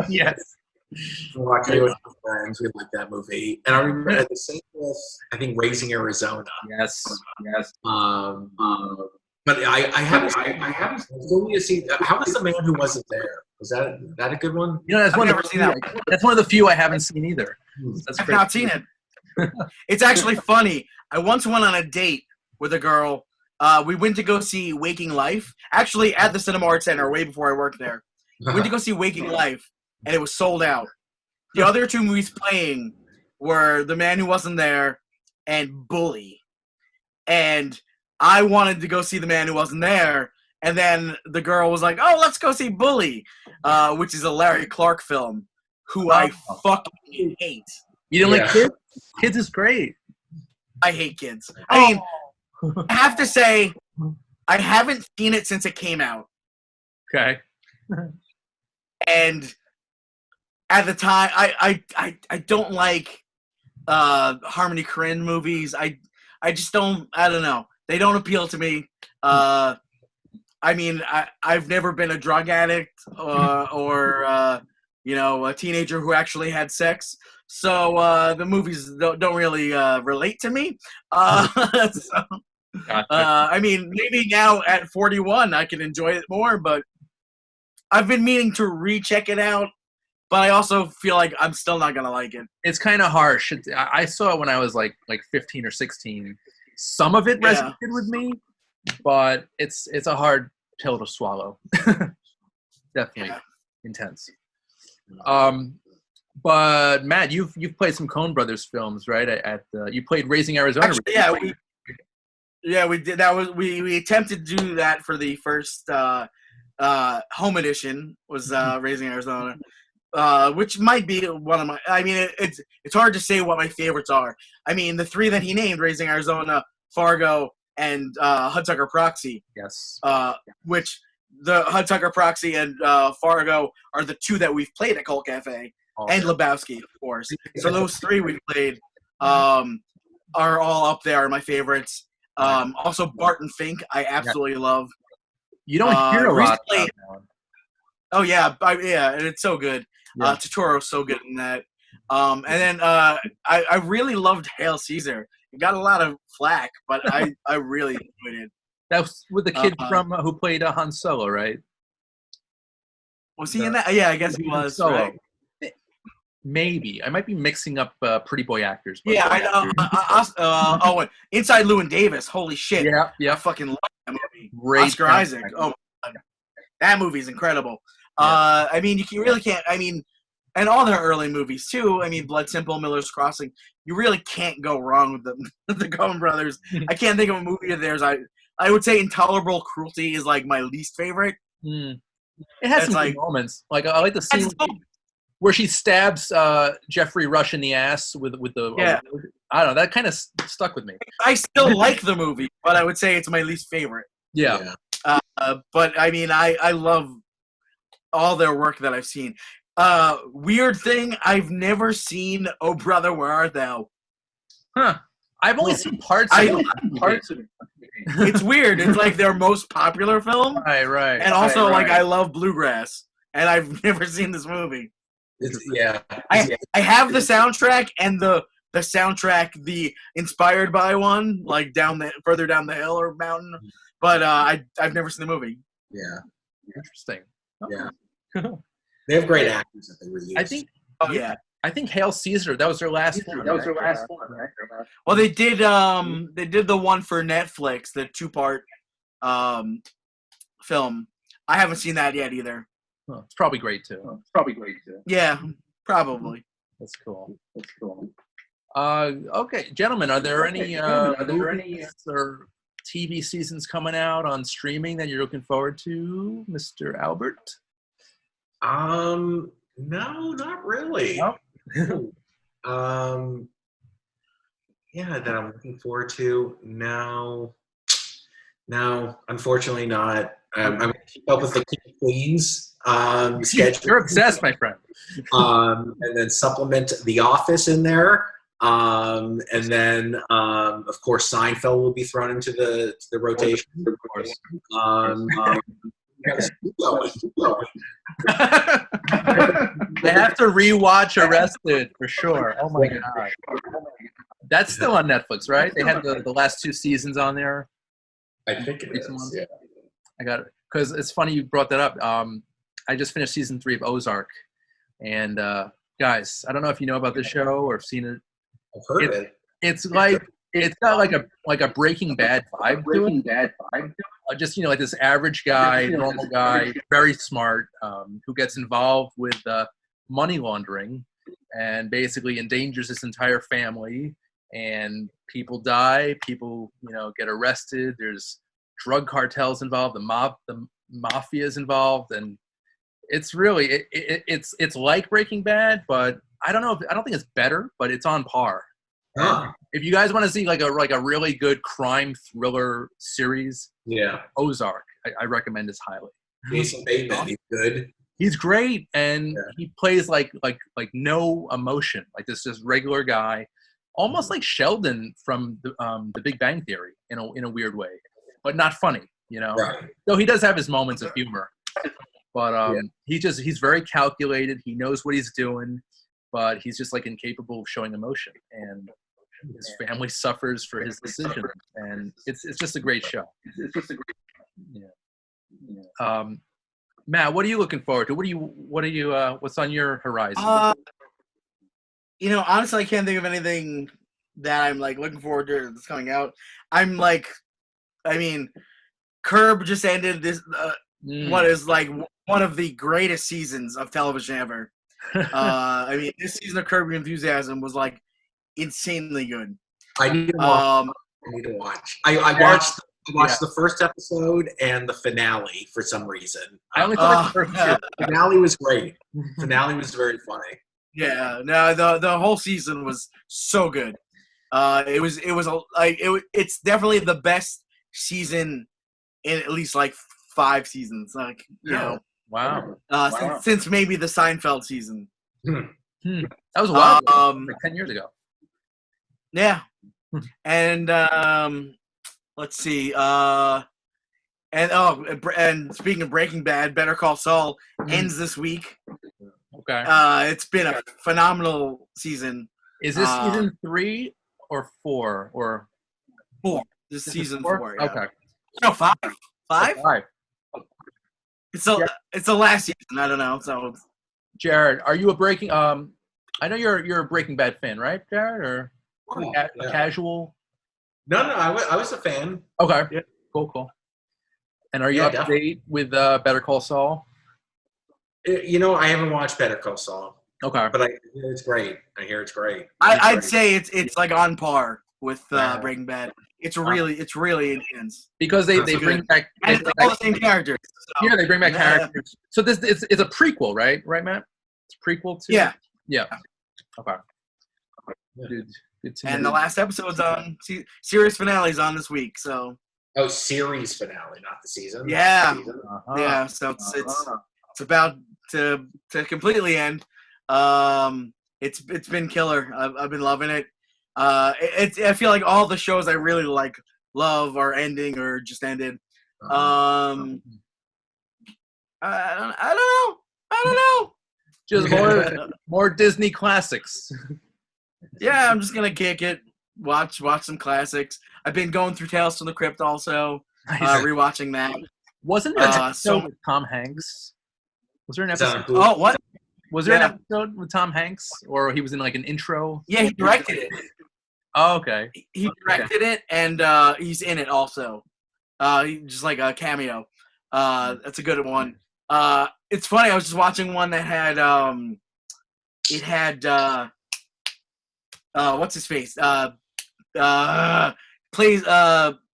B: Yes.
C: Watching it with my friends. We liked that movie. And I remember the same with, I think, Raising Arizona.
B: Yes.
C: But I haven't still need to see. How was The Man Who Wasn't There? Was that a good one?
B: You know, that's one of the few I haven't seen either.
D: I've not seen it. It's actually funny. I once went on a date with a girl. We went to go see Waking Life, actually at the Cinema Arts Center way before I worked there. We went to go see Waking Life, and it was sold out. The other 2 movies playing were The Man Who Wasn't There and Bully. And I wanted to go see The Man Who Wasn't There, and then the girl was like, "Oh, let's go see Bully," which is a Larry Clark film, who I fucking hate.
B: You didn't like Kids? Kids is great.
D: I hate Kids. I mean, I have to say, I haven't seen it since it came out.
B: Okay.
D: And at the time, I don't like Harmony Korine movies. I just don't. I don't know. They don't appeal to me. I mean, I've never been a drug addict or a teenager who actually had sex. So the movies don't really relate to me. I mean, maybe now at 41 I can enjoy it more, but I've been meaning to recheck it out. But I also feel like I'm still not gonna like it.
B: It's kind of harsh. I saw it when I was like 15 or 16. Some of it resonated with me, but it's a hard pill to swallow. Definitely intense. But Matt, you've played some Coen Brothers films, right? You played Raising Arizona.
D: Actually, we did. That was we attempted to do that for the first home edition was Raising Arizona. Which might be one of my. I mean, it's hard to say what my favorites are. I mean, the 3 that he named: Raising Arizona, Fargo, and Hudsucker Proxy.
B: Yes.
D: Which the Hudsucker Proxy and Fargo are the 2 that we've played at Cult Cafe, and Lebowski, of course. So those 3 we've played are all up there. My favorites. Also, Barton Fink, I absolutely love.
B: You don't hear a lot about that one.
D: Oh yeah, and it's so good.
B: Yeah.
D: Totoro's so good in that. And then I really loved Hail Caesar. It got a lot of flack, but I really enjoyed it.
B: That was with the kid from who played Han Solo, right?
D: Was he in that? Yeah, I guess he was.
B: Solo.
D: Right?
B: Maybe I might be mixing up Pretty Boy Actors. But
D: Yeah, I know. Inside Llewyn Davis. Holy shit.
B: yeah,
D: I
B: yeah.
D: fucking love that movie.
B: Great
D: Oscar Isaac. Oh, my God. That movie's incredible.
B: Yeah.
D: I mean, really can't. I mean, and all their early movies too. I mean, Blood Simple, Miller's Crossing. You really can't go wrong with them. The Coen Brothers. I can't think of a movie of theirs. I would say Intolerable Cruelty is like my least favorite.
B: Mm. It has
D: It's
B: some
D: like-
B: good moments. Like I like the scene where she stabs Jeffrey Rush in the ass with the.
D: Yeah.
B: I don't know. That kind of stuck with me.
D: I still like the movie, but I would say it's my least favorite.
B: Yeah.
D: But I mean, I love all their work that I've seen. Weird thing, I've never seen Oh Brother, Where Art Thou?
B: Huh. I've only seen parts of it.
D: It's weird. It's like their most popular film.
B: Right.
D: And also, like, I love bluegrass. And I've never seen this movie. I have the soundtrack and the soundtrack, the inspired by one, like further down the hill or mountain. But I've never seen the movie.
C: Yeah.
B: Interesting.
C: Yeah. They have great actors that they reuse.
B: I think.
D: Oh yeah.
B: I think Hail Caesar. That was their last one.
D: Right? Well, they did the one for Netflix, the 2-part film. I haven't seen that yet either.
B: Oh, it's probably great too.
D: Yeah, probably.
B: That's cool. Okay, gentlemen, are there any movies or TV seasons coming out on streaming that you're looking forward to, Mr. Albert?
C: No, not really.
B: No?
C: Yeah, that I'm looking forward to. No, unfortunately not. I'm going to keep up with the King of Queens schedule.
B: You're obsessed, my friend.
C: And then supplement The Office in there. And then, of course, Seinfeld will be thrown into the rotation.
B: Of course. I have to rewatch Arrested for sure. Oh my god, that's still on Netflix, right? They had the last 2 seasons on there.
C: I think it is. Yeah.
B: I got it because it's funny you brought that up. I just finished season 3 of Ozark, and guys, I don't know if you know about this show or have seen it.
C: I've heard of it.
B: It's like it's got like a Breaking Bad vibe to it. Just like this average guy, normal guy, very smart, who gets involved with money laundering and basically endangers his entire family. And people die, people get arrested. There's drug cartels involved, the mafia is involved, and it's really it's like Breaking Bad, but I don't think it's better, but it's on par. If you guys want to see like a really good crime thriller series, yeah, Ozark, I recommend this highly.
C: Jason Bateman, he's good.
B: He's great, and he plays like no emotion, like this just regular guy, almost like Sheldon from the Big Bang Theory in a weird way, but not funny, Right. Though he does have his moments of humor, but he's very calculated. He knows what he's doing, but he's just like incapable of showing emotion, and his family suffers for his decision, and it's just a great show. Matt, what are you looking forward to? What's on your horizon?
D: Honestly, I can't think of anything that I'm like looking forward to that's coming out. Curb just ended this what is like one of the greatest seasons of television ever. This season of Curb Your Enthusiasm was like insanely good.
C: I need to watch. I watched the first episode and the finale for some reason.
B: I only thought the first two.
C: Finale was great. Finale was very funny.
D: Yeah, no, the whole season was so good. It's definitely the best season in at least like 5 seasons. Like
B: wow.
D: Since maybe the Seinfeld season.
B: That was a while ago, like 10 years ago.
D: Yeah, and let's see. And speaking of Breaking Bad, Better Call Saul ends this week.
B: Okay.
D: It's been a phenomenal season.
B: Is this season 3 or 4 or
D: 4? This is season 4. Yeah.
B: Okay.
D: No, 5. 5?
B: 5.
D: It's the last season. I don't know. So,
B: Jared, are you a Breaking? I know you're a Breaking Bad fan, right, Jared? Or
C: Oh,
B: a
C: yeah.
B: casual?
C: No, I was a fan.
B: Okay.
C: Yeah.
B: Cool. And are you
C: Yeah,
B: up to date with Better Call Saul?
C: I haven't watched Better Call Saul,
B: Okay.
C: but I hear it's great. I hear it's great.
D: I'd say it's like on par with
C: Yeah.
D: Breaking Bad. It's really intense.
B: Because they
C: That's
B: bring back
D: And it's all the same characters. So.
B: yeah, they bring back
D: Yeah.
B: characters. So this it's a prequel, right? Right, Matt? It's a prequel to
D: Yeah.
B: Yeah. Okay.
C: Yeah.
B: Good to
D: And
B: know.
D: the last episode's on. Series finale's on this week. So
C: Oh, series finale, not the season.
D: yeah,
B: Uh-huh.
D: yeah. So it's about to completely end. It's been killer. I've been loving it. I feel like all the shows I really love are ending or just ended. I don't know.
B: Just more Disney classics.
D: Yeah, I'm just gonna kick it. Watch some classics. I've been going through Tales from the Crypt also. Rewatching that.
B: Wasn't there an episode
D: so-
B: with Tom Hanks? Was there an
C: Is that
B: episode?
C: on Hulu?
D: Oh, what?
B: Was there
D: Yeah.
B: an episode with Tom Hanks, or he was in like an intro?
D: Yeah, he directed it.
B: Oh, okay.
D: He directed it, and he's in it also. Just like a cameo. That's a good one. It's funny. I was just watching one that had what's his face?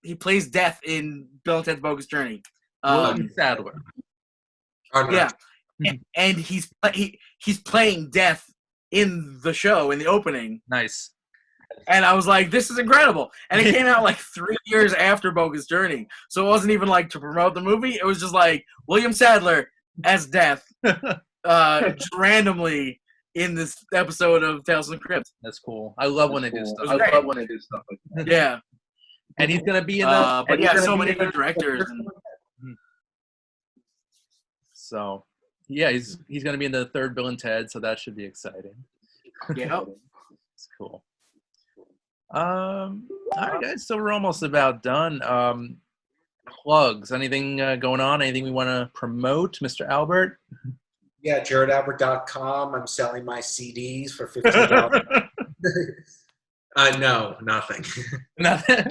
D: He plays Death in Bill and Ted's Bogus Journey.
B: William Sadler.
C: Oh, no.
D: Yeah, and he's playing Death in the show in the opening.
B: Nice.
D: And I was like, this is incredible. And it came out like 3 years after Bogus Journey. So it wasn't even like to promote the movie. It was just like William Sadler as Death just randomly in this episode of Tales from the Crypt.
B: That's cool. I love when they do stuff.
D: I love
B: when they do stuff like that.
D: Yeah.
B: And he's gonna be in the.
D: But yeah, so many good directors. And,
B: So, yeah, he's gonna be in the third Bill and Ted, so that should be exciting.
D: yeah.
B: It's cool. All right, guys. So we're almost about done. Plugs. Anything going on? Anything we want to promote, Mr. Albert?
C: Yeah, JaredAlbert.com. I'm selling my CDs for $15. No, nothing.
B: Nothing.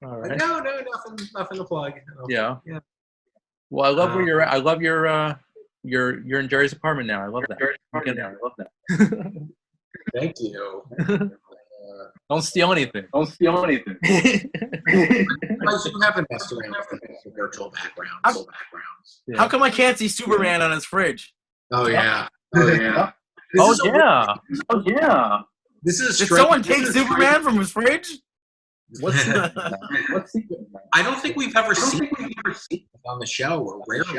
B: All right.
C: No, nothing to plug. No.
B: Yeah.
C: Yeah.
B: Well, I love where you're at. I love you're in Jerry's apartment now. I love that.
C: Thank you.
B: Don't steal anything.
C: I do have messed around with the virtual backgrounds.
B: Yeah.
D: How come I can't see Superman on his fridge?
C: Oh yeah.
B: Oh yeah.
C: This is.
D: Did someone take Superman from his fridge?
B: What's
C: I don't think we've ever seen it on the show, or rarely,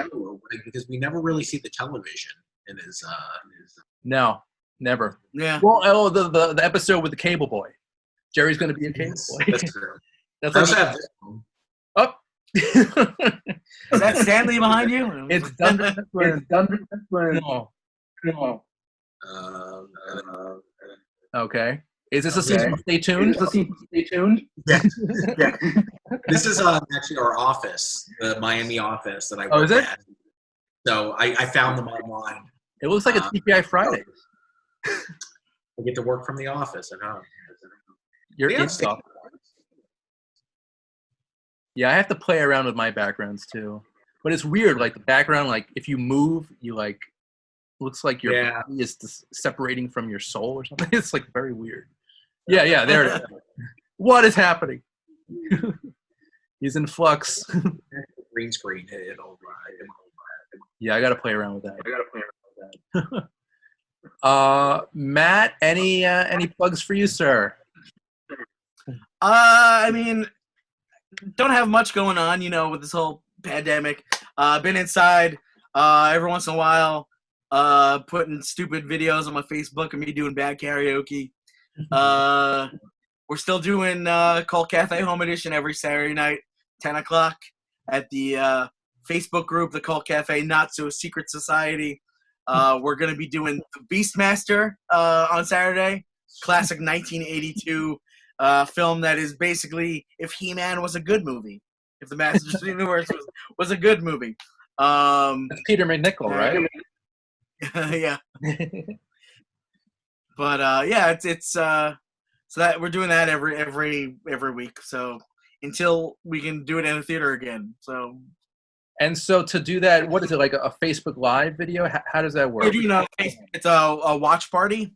C: because we never really see the television in his.
B: No, never.
D: Yeah.
B: Well, the episode with the cable boy. Jerry's going to be a cable boy.
C: That's true.
B: That's
C: I also
B: like,
C: have this one.
B: oh.
D: Is that Stanley behind you?
B: It's Dunder Mifflin. No. Okay. Is this a season? Stay tuned.
C: Yeah. Yeah. This is actually our office, the Miami office that I work
B: Oh, is it?
C: at. So I found them online.
B: It looks like it's TPI Friday.
C: I get to work from the office at home.
B: You're
C: Yeah,
B: in stuff. Yeah, I have to play around with my backgrounds too. But it's weird, like the background, like if you move, you like looks like your body is separating from your soul or something. It's like very weird. Yeah, there it is. What is happening? He's in flux.
C: Green screen. It'll
B: Yeah, I got to play around with that. Matt, any plugs for you, sir?
D: I mean, don't have much going on, with this whole pandemic. Been inside every once in a while, putting stupid videos on my Facebook of me doing bad karaoke. We're still doing Cult Cafe Home Edition every Saturday night, 10 o'clock, at the Facebook group, the Cult Cafe Not So Secret Society. We're going to be doing Beastmaster on Saturday, classic 1982 film that is basically if He-Man was a good movie, if the Masters of the Universe was a good movie.
B: That's Peter McNichol, right?
D: Yeah. But yeah, it's so that we're doing that every week. So until we can do it in a theater again. So.
B: And so to do that, what is it, like a Facebook Live video? How does that work?
D: It's a watch party.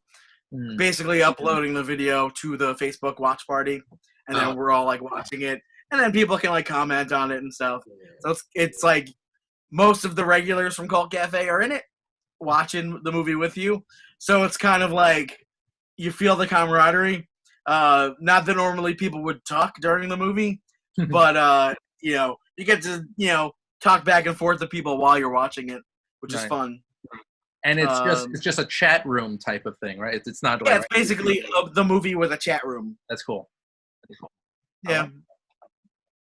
B: Mm.
D: Basically uploading the video to the Facebook watch party, and then we're all like watching it, and then people can like comment on it and stuff. So it's like most of the regulars from Cult Cafe are in it, watching the movie with you. So it's kind of like you feel the camaraderie. Not that normally people would talk during the movie, but you get to talk back and forth to people while you're watching it, which is fun.
B: And it's just a chat room type of thing, right? It's not.
D: Yeah, it's basically the movie with a chat room.
B: That's cool.
D: Yeah.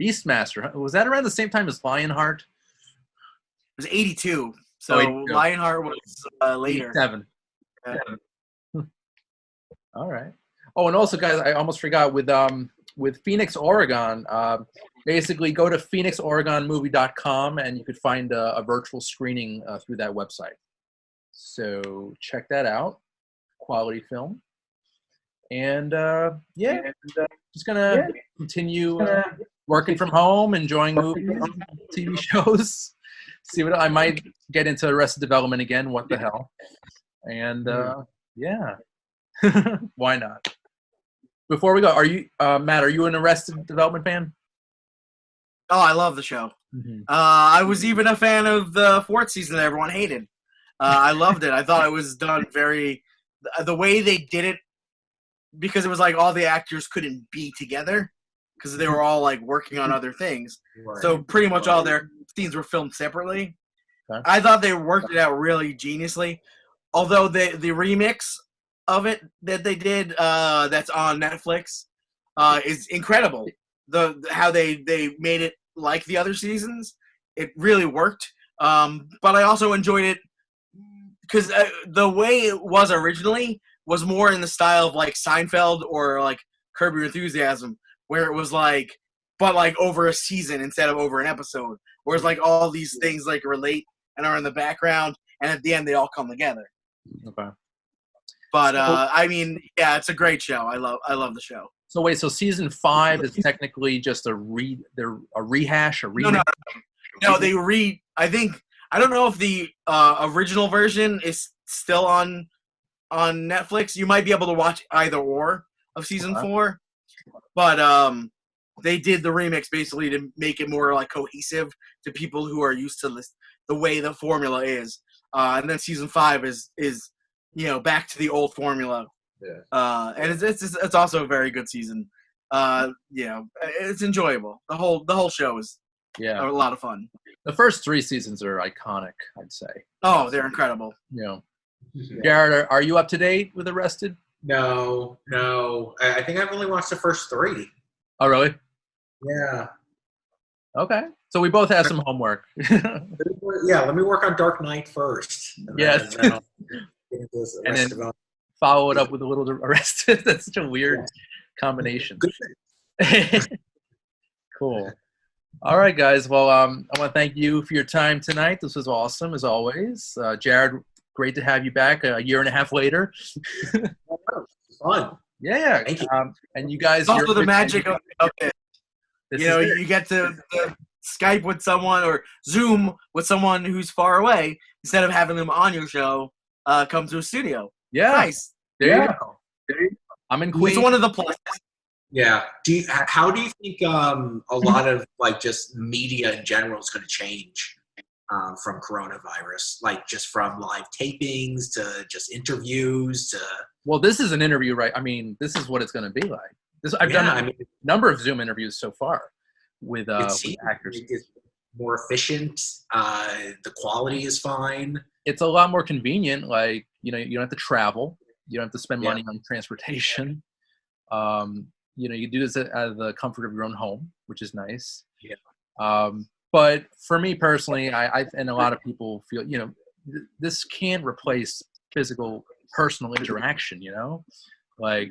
B: Beastmaster, was that around the same time as Lionheart?
D: It was 82. So 82. Lionheart was later.
B: 87. Yeah. All right. Oh, and also, guys, I almost forgot with Phoenix, Oregon. Basically, go to phoenixoregonmovie.com and you could find a virtual screening through that website. So check that out. Quality film. And just gonna continue working from home, enjoying movies, TV shows. See what I might get into Arrested Development again. What the hell? And yeah, why not? Before we go, are you Matt? Are you an Arrested Development fan?
D: Oh, I love the show. Mm-hmm. I was even a fan of the 4th season that everyone hated. I loved it. I thought it was done the way they did it, because it was like all the actors couldn't be together because they were all like working on other things. Right. So pretty much all their scenes were filmed separately. Okay. I thought they worked it out really geniusly. Although the remix of it that they did that's on Netflix is incredible. How they made it like the other seasons, it really worked. But I also enjoyed it because the way it was originally was more in the style of like Seinfeld or like Curb Your Enthusiasm, where it was like, but like over a season instead of over an episode. Whereas like all these things like relate and are in the background, and at the end they all come together.
B: Okay.
D: But I mean, yeah, it's a great show. I love the show.
B: So wait, so season 5 is technically just a rehash, a remake?
D: No, I think, I don't know if the original version is still on Netflix. You might be able to watch either or of season 4, but they did the remix basically to make it more like cohesive to people who are used to the way the formula is. And then season 5 is back to the old formula. Yeah. And it's also a very good season. It's enjoyable. The whole show is a lot of fun.
B: The first 3 seasons are iconic, I'd say.
D: Oh, they're incredible.
B: Yeah. Jared, are you up to date with Arrested?
C: No. I think I've only watched the first 3.
B: Oh, really?
C: Yeah.
B: Okay. So we both have some homework.
C: Yeah, let me work on Dark Knight first.
B: Yes. And then follow it up with a little Arrested. That's such a weird combination. Cool. All right, guys. Well, I want to thank you for your time tonight. This was awesome, as always. Jared, great to have you back a year and a half later.
C: Fun.
B: Yeah.
C: Thank you.
B: And you guys.
D: It's also the magic of it. You get to Skype with someone or Zoom with someone who's far away instead of having them on your show come to a studio.
B: Yeah.
D: Nice.
B: There you go. I'm in Queens.
D: It's one of the pluses.
C: Yeah. How do you think a lot of like just media in general is going to change from coronavirus? Like just from live tapings to just interviews to.
B: Well, this is an interview, right? I mean, this is what it's going to be like. I've done a number of Zoom interviews so far with actors.
C: It's more efficient. The quality is fine.
B: It's a lot more convenient. Like, you don't have to travel. You don't have to spend money on transportation. You do this out of the comfort of your own home, which is nice.
C: Yeah.
B: But for me personally, I and a lot of people feel, this can't replace physical, personal interaction. Like.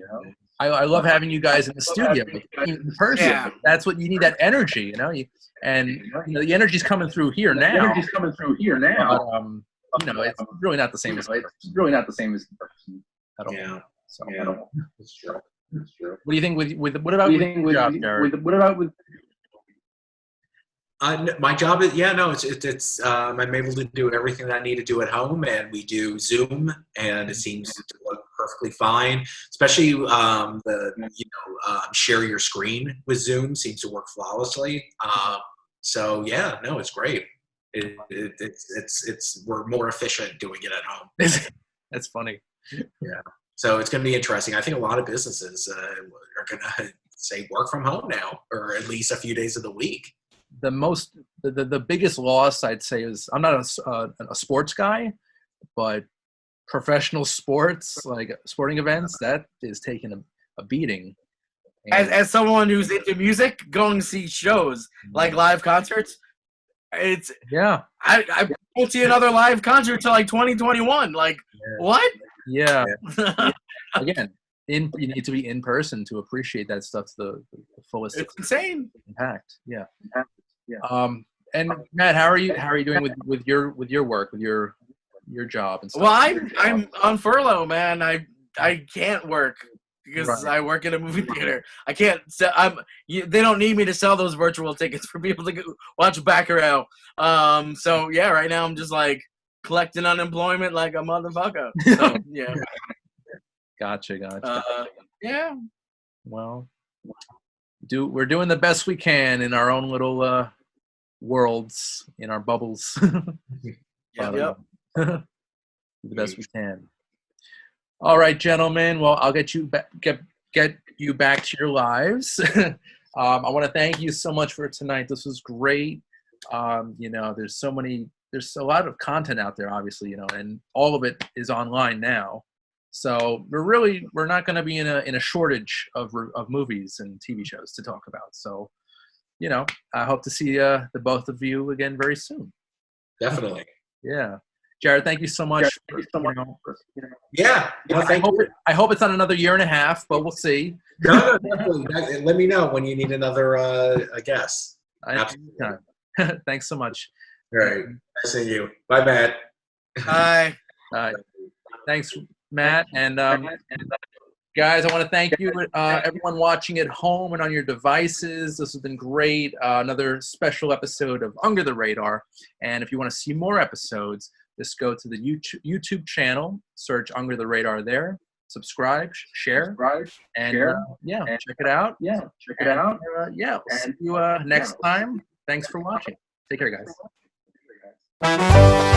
B: I love having you guys in the studio in person. Yeah. That's what you need, that energy, the energy's coming through here now. But, it's really not the same as in person. at all.
C: Yeah.
B: So,
C: Yeah. It's true. It's true.
B: what do you think with what about your job, Jared?
D: what about with?
C: My job is it's I'm able to do everything that I need to do at home, and we do Zoom, and it seems to work perfectly fine. Especially share your screen with Zoom seems to work flawlessly. So yeah, no, it's great. We're more efficient doing it at home.
B: That's funny.
C: Yeah. So it's going to be interesting. I think a lot of businesses are going to say work from home now, or at least a few days of the week.
B: The biggest loss I'd say is, I'm not a sports guy, but professional sports, like sporting events, that is taking a beating.
D: As someone who's into music, going to see shows like live concerts, it's I won't see another live concert till like 2021. Like what?
B: Yeah. Again, you need to be in person to appreciate that stuff to the fullest.
D: It's insane.
B: Impact. Yeah. And Matt, how are you doing with your work, with your job and stuff?
D: Well, I'm on furlough, man. I can't work because I work in a movie theater. I can't. They don't need me to sell those virtual tickets for people to go watch Bacurau. So yeah, right now I'm just like collecting unemployment like a motherfucker. So yeah.
B: Gotcha.
D: Yeah.
B: Well, we're doing the best we can in our own little worlds, in our bubbles.
D: Yep.
B: The best we can. All right, gentlemen. Well, I'll get you get you back to your lives. I want to thank you so much for tonight. This was great. There's a lot of content out there, obviously, and all of it is online now. So we're not going to be in a shortage of movies and TV shows to talk about. So, I hope to see the both of you again very soon.
C: Definitely.
B: Yeah. Jared, thank you so much.
C: Yeah.
B: I hope it's not another year and a half, but we'll see.
C: No, definitely. Let me know when you need another guest.
B: Thanks so much.
C: All right. Nice seeing you. Bye, Matt.
D: Bye.
B: Thanks, Matt. And guys, I want to thank you, everyone watching at home and on your devices. This has been great. Another special episode of Under the Radar. And if you want to see more episodes, just go to the YouTube channel, search Under the Radar there, subscribe, share, and check it out. We'll see you next time. Thanks for watching. Take care, guys.